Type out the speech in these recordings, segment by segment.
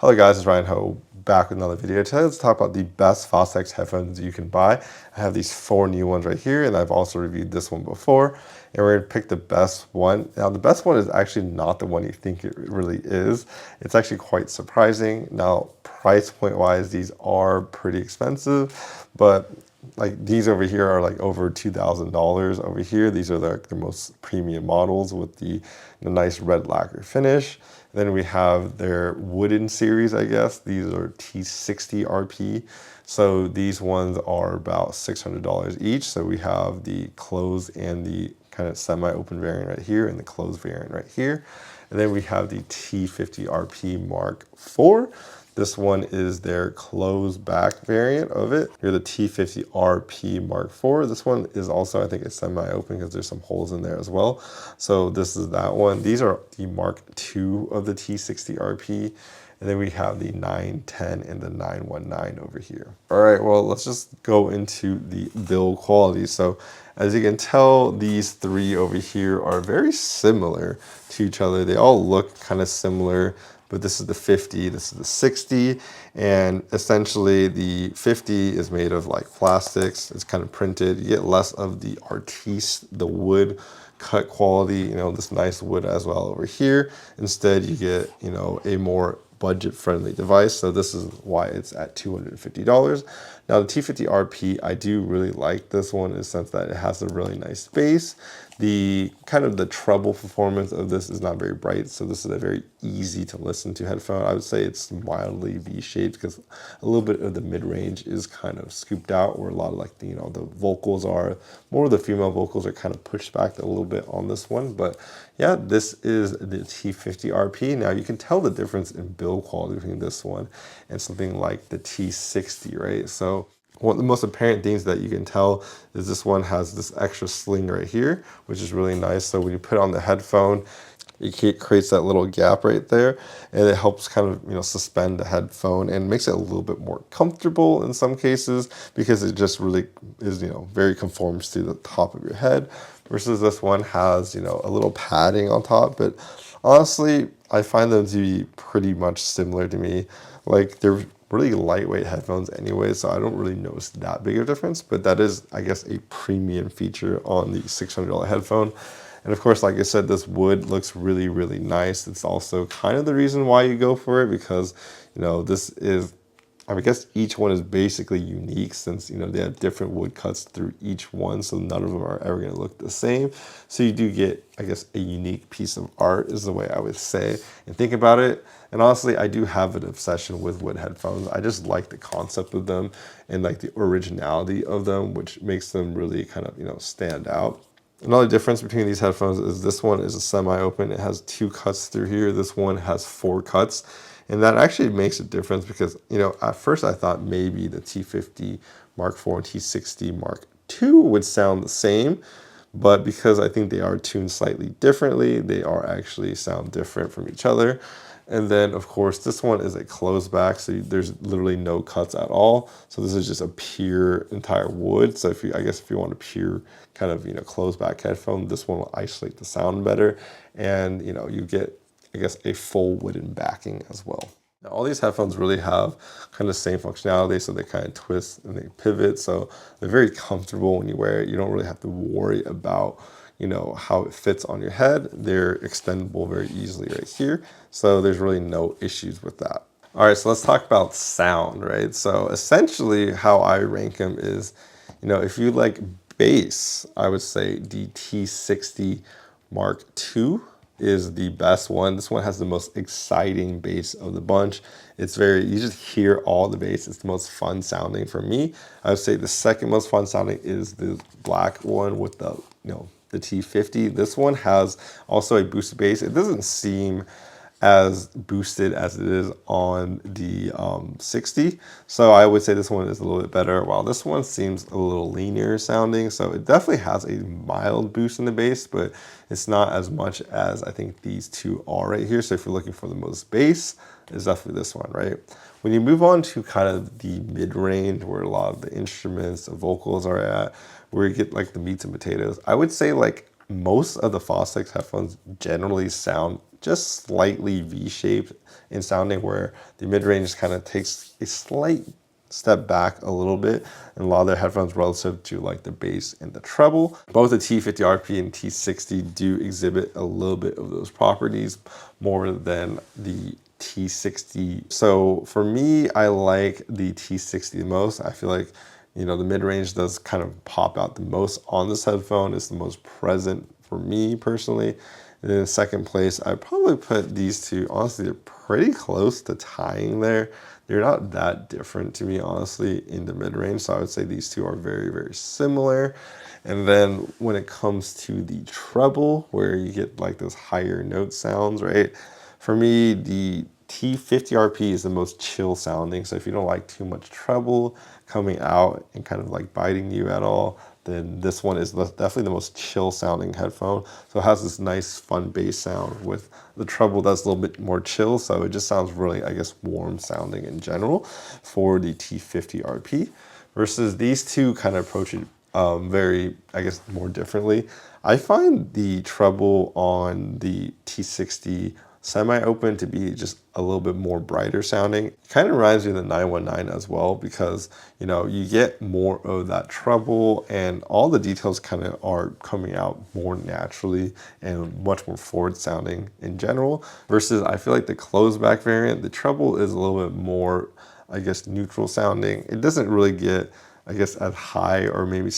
Hello guys, it's Ryan Ho back with another video. Today let's talk about the best Fostex headphones you can buy. I have these 4 new ones right here, and I've also reviewed this one before. And we're going to pick the best one. Now the best one is actually not the one you think it really is. It's actually quite surprising. Now price point wise, these are pretty expensive, but like these over here are like over $2,000 over here. These are the most premium models with the nice red lacquer finish. Then we have their wooden series, I guess. These are T60RP. So these ones are about $600 each. So we have the closed and the kind of semi-open variant right here and the closed variant right here. And then we have the T50RP MK4. This one is their closed back variant of it. Here the T50RP MK4. This one is also, I think, it's semi-open because there's some holes in there as well. So this is that one. These are the Mark II of the T60RP. And then we have the 910 and the 919 over here. All right, well, let's just go into the build quality. So as you can tell, these three over here are very similar to each other. They all look kind of similar, but this is the 50, this is the 60, and essentially the 50 is made of like plastics. It's kind of printed. You get less of the artiste, the wood cut quality, you know, this nice wood as well over here. Instead, you get, you know, a more budget-friendly device. So this is why it's at $250. Now the T50RP, I do really like this one in the sense that it has a really nice bass. The kind of the treble performance of this is not very bright, so this is a very easy to listen to headphone. I would say it's mildly V-shaped because a little bit of the mid-range is kind of scooped out, where a lot of like the, you know, the vocals are, more of the female vocals are kind of pushed back a little bit on this one. But yeah, this is the T50RP. Now you can tell the difference in build quality between this one and something like the T60, right? So one of the most apparent things that you can tell is this one has this extra sling right here, which is really nice. So when you put on the headphone, it creates that little gap right there, and it helps kind of, you know, suspend the headphone and makes it a little bit more comfortable in some cases because it just really is, you know, very conforms to the top of your head. Versus this one has, you know, a little padding on top, but honestly, I find them to be pretty much similar to me. Like they're really lightweight headphones anyway, so I don't really notice that big of a difference, but that is, I guess, a premium feature on the $600 headphone. And of course, like I said, this wood looks really, really nice. It's also kind of the reason why you go for it because, you know, this is, I guess each one is basically unique since, you know, they have different wood cuts through each one, so none of them are ever going to look the same. So you do get, I guess, a unique piece of art is the way I would say and think about it. And honestly, I do have an obsession with wood headphones. I just like the concept of them and like the originality of them, which makes them really kind of, you know, stand out. Another difference between these headphones is this one is a semi-open. It has 2 cuts through here. This one has 4 cuts. And that actually makes a difference because, you know, at first I thought maybe the T50 MK4 and T60 MK2 would sound the same. But because I think they are tuned slightly differently, they are actually sound different from each other. And then, of course, this one is a closed back, so there's literally no cuts at all. So this is just a pure entire wood. So if you, I guess if you want a pure kind of, you know, closed back headphone, this one will isolate the sound better. And, you know, you get, I guess, a full wooden backing as well. Now, all these headphones really have kind of the same functionality, so they kind of twist and they pivot. So they're very comfortable when you wear it. You don't really have to worry about, you know, how it fits on your head. They're extendable very easily right here. So there's really no issues with that. All right, so let's talk about sound, right? So essentially how I rank them is, you know, if you like bass, I would say the T60 MK2 is the best one. This one has the most exciting bass of the bunch. It's very, you just hear all the bass. It's the most fun sounding for me. I would say the second most fun sounding is the black one with the, you know, the T50. This one has also a boosted bass. It doesn't seem as boosted as it is on the 60. So I would say this one is a little bit better, while this one seems a little leaner sounding. So it definitely has a mild boost in the bass, but it's not as much as I think these two are right here. So if you're looking for the most bass, it's definitely this one, right? When you move on to kind of the mid-range where a lot of the instruments, the vocals are at, where you get like the meats and potatoes, I would say like most of the Fostex headphones generally sound just slightly V-shaped in sounding, where the mid-range kind of takes a slight step back a little bit in a lot of their headphones relative to like the bass and the treble. Both the T50RP and T60 do exhibit a little bit of those properties more than the T60. So for me, I like the T60 the most. I feel like, you know, the mid-range does kind of pop out the most on this headphone. It's the most present for me personally. And in second place, I'd probably put these two. Honestly, they're pretty close to tying there. They're not that different to me, honestly, in the mid-range. So I would say these two are very, very similar. And then when it comes to the treble, where you get like those higher note sounds, right? For me, the T50RP is the most chill sounding. So if you don't like too much treble coming out and kind of like biting you at all, then this one is definitely the most chill sounding headphone. So it has this nice fun bass sound with the treble that's a little bit more chill. So it just sounds really, I guess, warm sounding in general for the T50RP, versus these two kind of approach it very, I guess, more differently. I find the treble on the T60 semi-open to be just a little bit more brighter sounding. It kind of reminds me of the 919 as well, because, you know, you get more of that treble and all the details kind of are coming out more naturally and much more forward sounding in general, versus I feel like the closed back variant, the treble is a little bit more, I guess, neutral sounding. It doesn't really get, I guess, as high, or maybe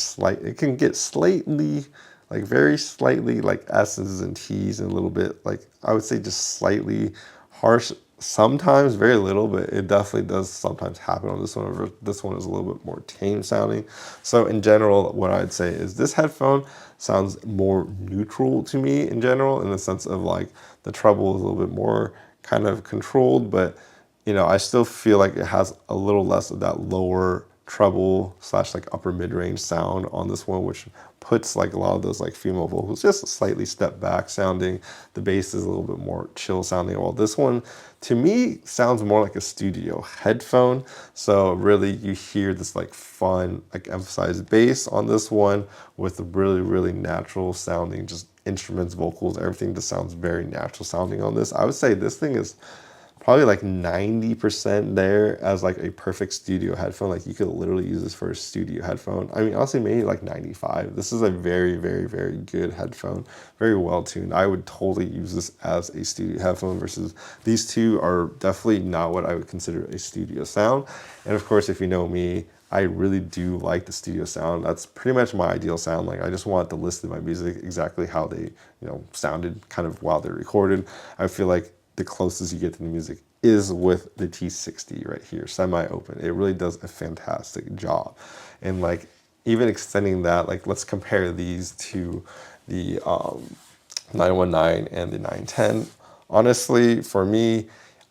it can get slightly, like very slightly like S's and T's, and a little bit like, I would say just slightly harsh sometimes, very little, but it definitely does sometimes happen on this one. This one is a little bit more tame sounding. So in general, what I'd say is this headphone sounds more neutral to me in general, in the sense of like the treble is a little bit more kind of controlled, but you know, I still feel like it has a little less of that lower treble slash like upper mid-range sound on this one, which puts like a lot of those like female vocals just slightly step back sounding. The bass is a little bit more chill sounding, while this one to me sounds more like a studio headphone. So really you hear this like fun, like emphasized bass on this one with really, really natural sounding, just instruments, vocals, everything just sounds very natural sounding on this. I would say this thing is probably like 90% there as like a perfect studio headphone. Like you could literally use this for a studio headphone. I mean, honestly, maybe like 95. This is a very, very, very good headphone. Very well tuned. I would totally use this as a studio headphone, versus these two are definitely not what I would consider a studio sound. And of course, if you know me, I really do like the studio sound. That's pretty much my ideal sound. Like I just want to listen to my music exactly how they, you know, sounded kind of while they're recorded. I feel like the closest you get to the music is with the T60 right here, semi-open. It really does a fantastic job. And like even extending that, like let's compare these to the 919 and the 910. Honestly, for me,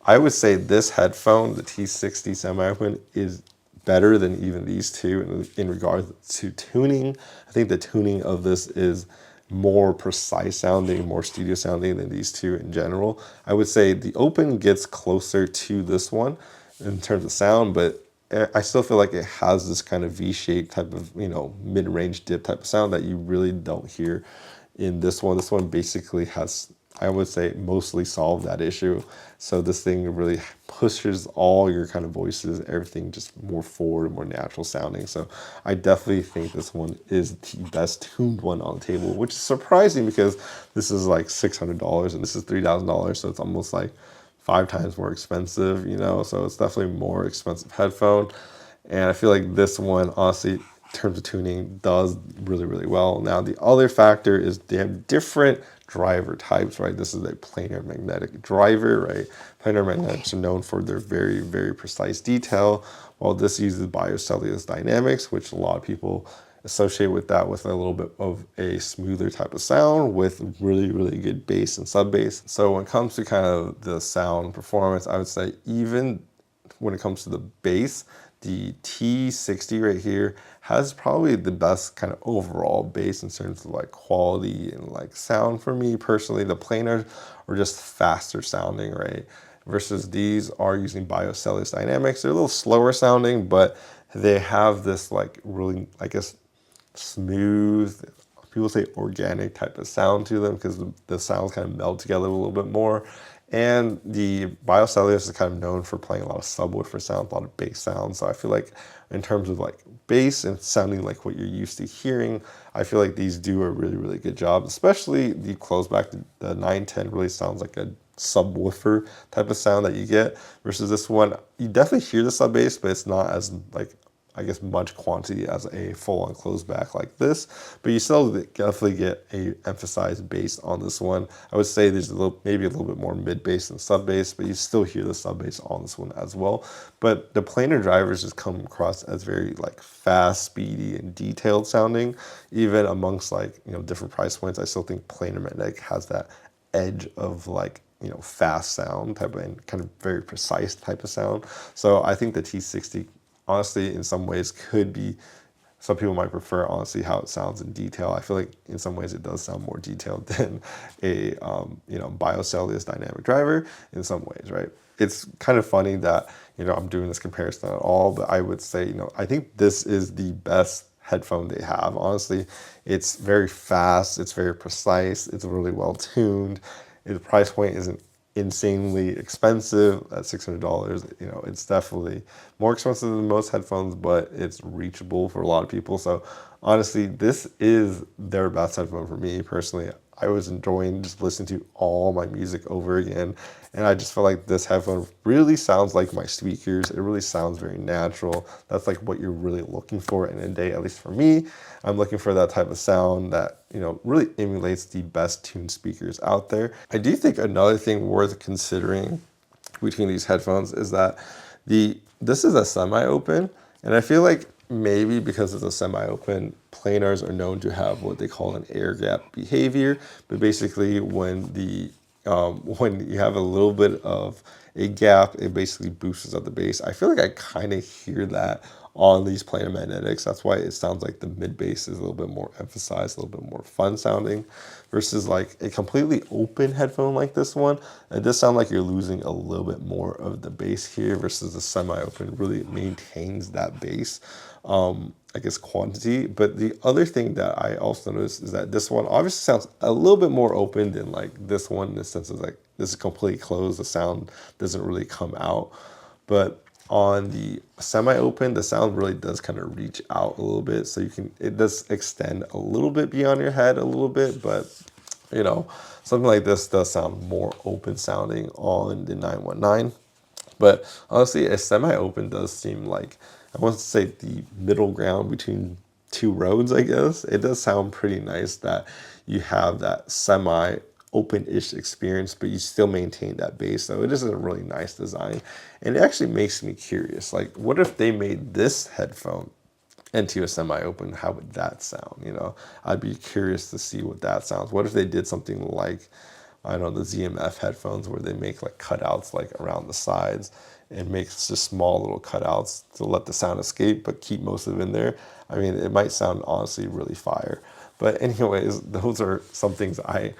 I would say this headphone, the T60 semi-open, is better than even these two in regards to tuning. I think the tuning of this is more precise sounding, more studio sounding than these two in general. I would say the open gets closer to this one in terms of sound, but I still feel like it has this kind of V-shaped type of, you know, mid-range dip type of sound that you really don't hear in this one. This one basically has, I would say, mostly solved that issue. So this thing really pushes all your kind of voices, everything just more forward, more natural sounding. So I definitely think this one is the best tuned one on the table, which is surprising because this is like $600 and this is $3,000. So it's almost like 5 times more expensive, you know, so it's definitely a more expensive headphone. And I feel like this one, honestly, in terms of tuning, does really, really well. Now, the other factor is they have different driver types, right? This is a planar magnetic driver, right? Planar magnetics are known for their very, very precise detail, while this uses biocellulose dynamics, which a lot of people associate with that with a little bit of a smoother type of sound with really, really good bass and sub bass. So when it comes to kind of the sound performance, I would say even when it comes to the bass, the T60 right here has probably the best kind of overall bass in terms of like quality and like sound for me personally. The planars are just faster sounding, right? Versus these are using biocellulose dynamics. They're a little slower sounding, but they have this like really, I guess, smooth, people say organic type of sound to them because the sounds kind of meld together a little bit more. And the Biocellulose is kind of known for playing a lot of subwoofer sounds, a lot of bass sounds. So I feel like in terms of like bass and sounding like what you're used to hearing, I feel like these do a really, really good job, especially the closeback. The 910 really sounds like a subwoofer type of sound that you get versus this one. You definitely hear the sub bass, but it's not as like, I guess, much quantity as a full-on closeback like this, but you still definitely get a emphasized bass on this one. I would say there's maybe a little bit more mid bass than sub bass, but you still hear the sub bass on this one as well. But the planar drivers just come across as very like fast, speedy, and detailed sounding. Even amongst like, you know, different price points, I still think planar magnetic has that edge of like, you know, fast sound type of, and kind of very precise type of sound. So I think the T60 honestly in some ways could be, some people might prefer honestly how it sounds in detail. I feel like in some ways it does sound more detailed than a you know, Biocellulose dynamic driver in some ways, right? It's kind of funny that, you know, I'm doing this comparison at all, but I would say, you know, I think this is the best headphone they have. Honestly, it's very fast, it's very precise, it's really well tuned. The price point isn't insanely expensive at $600. You know, it's definitely more expensive than most headphones, but it's reachable for a lot of people. So honestly, this is their best headphone for me personally. I was enjoying just listening to all my music over again, and I just feel like this headphone really sounds like my speakers. It really sounds very natural. That's like what you're really looking for in a day, at least for me. I'm looking for that type of sound that, you know, really emulates the best tuned speakers out there. I do think another thing worth considering between these headphones is that this is a semi-open, and I feel like maybe because it's a semi-open, planars are known to have what they call an air gap behavior. But basically, when you have a little bit of a gap, it basically boosts up the bass. I feel like I kind of hear that on these planar magnetics. That's why it sounds like the mid bass is a little bit more emphasized, a little bit more fun sounding, versus like a completely open headphone like this one. It does sound like you're losing a little bit more of the bass here versus the semi-open really maintains that bass, I guess, quantity. But the other thing that I also noticed is that this one obviously sounds a little bit more open than like this one, in the sense of like this is completely closed, the sound doesn't really come out. But on the semi-open, the sound really does kind of reach out a little bit, so it does extend a little bit beyond your head a little bit, but you know, something like this does sound more open sounding on the 919. But honestly, a semi-open does seem like, I want to say, the middle ground between two roads, I guess. It does sound pretty nice that you have that semi-open-ish experience, but you still maintain that bass. So it is a really nice design. And it actually makes me curious. Like, what if they made this headphone into a semi-open? How would that sound? You know, I'd be curious to see what that sounds. What if they did something like, I don't know, the ZMF headphones, where they make like cutouts like around the sides and makes just small little cutouts to let the sound escape, but keep most of it in there. I mean, it might sound honestly really fire. But anyways, those are some things I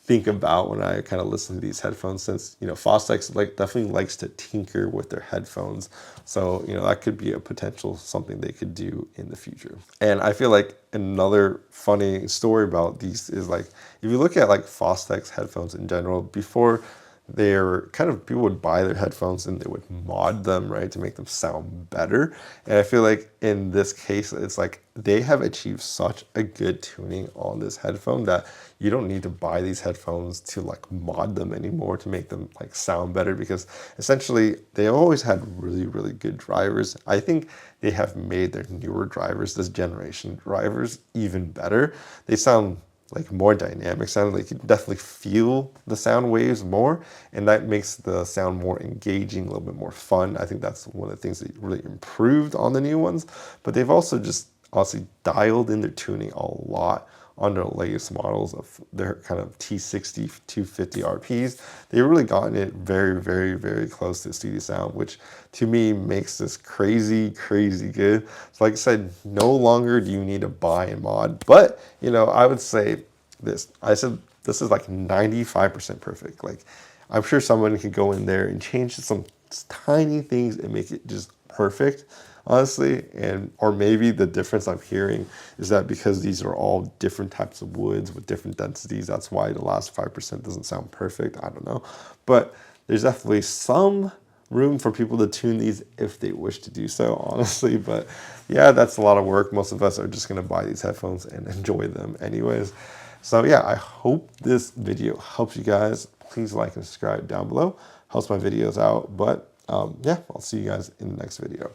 think about when I kind of listen to these headphones, since, you know, Fostex definitely likes to tinker with their headphones. So, you know, that could be a potential something they could do in the future. And I feel like another funny story about these is like, if you look at like Fostex headphones in general, before they're kind of, people would buy their headphones and they would mod them, right, to make them sound better. And I feel like in this case, it's like they have achieved such a good tuning on this headphone that you don't need to buy these headphones to like mod them anymore to make them like sound better, because essentially they always had really, really good drivers. I think they have made their newer drivers, this generation drivers, even better. They sound like more dynamic sound. Like you can definitely feel the sound waves more, and that makes the sound more engaging, a little bit more fun. I think that's one of the things that really improved on the new ones. But they've also just honestly dialed in their tuning a lot on their latest models of their kind of T60 250RPs. They've really gotten it very, very, very close to studio sound, which to me makes this crazy, crazy good. So like I said, no longer do you need to buy and mod. But, you know, I would say this. I said this is like 95% perfect. Like, I'm sure someone could go in there and change some tiny things and make it just perfect. honestly. Or maybe the difference I'm hearing is that because these are all different types of woods with different densities, that's why the last 5% doesn't sound perfect. I don't know. But there's definitely some room for people to tune these if they wish to do so, honestly. But yeah, that's a lot of work. Most of us are just going to buy these headphones and enjoy them anyways. So yeah, I hope this video helps you guys. Please like and subscribe down below. Helps my videos out. But yeah, I'll see you guys in the next video.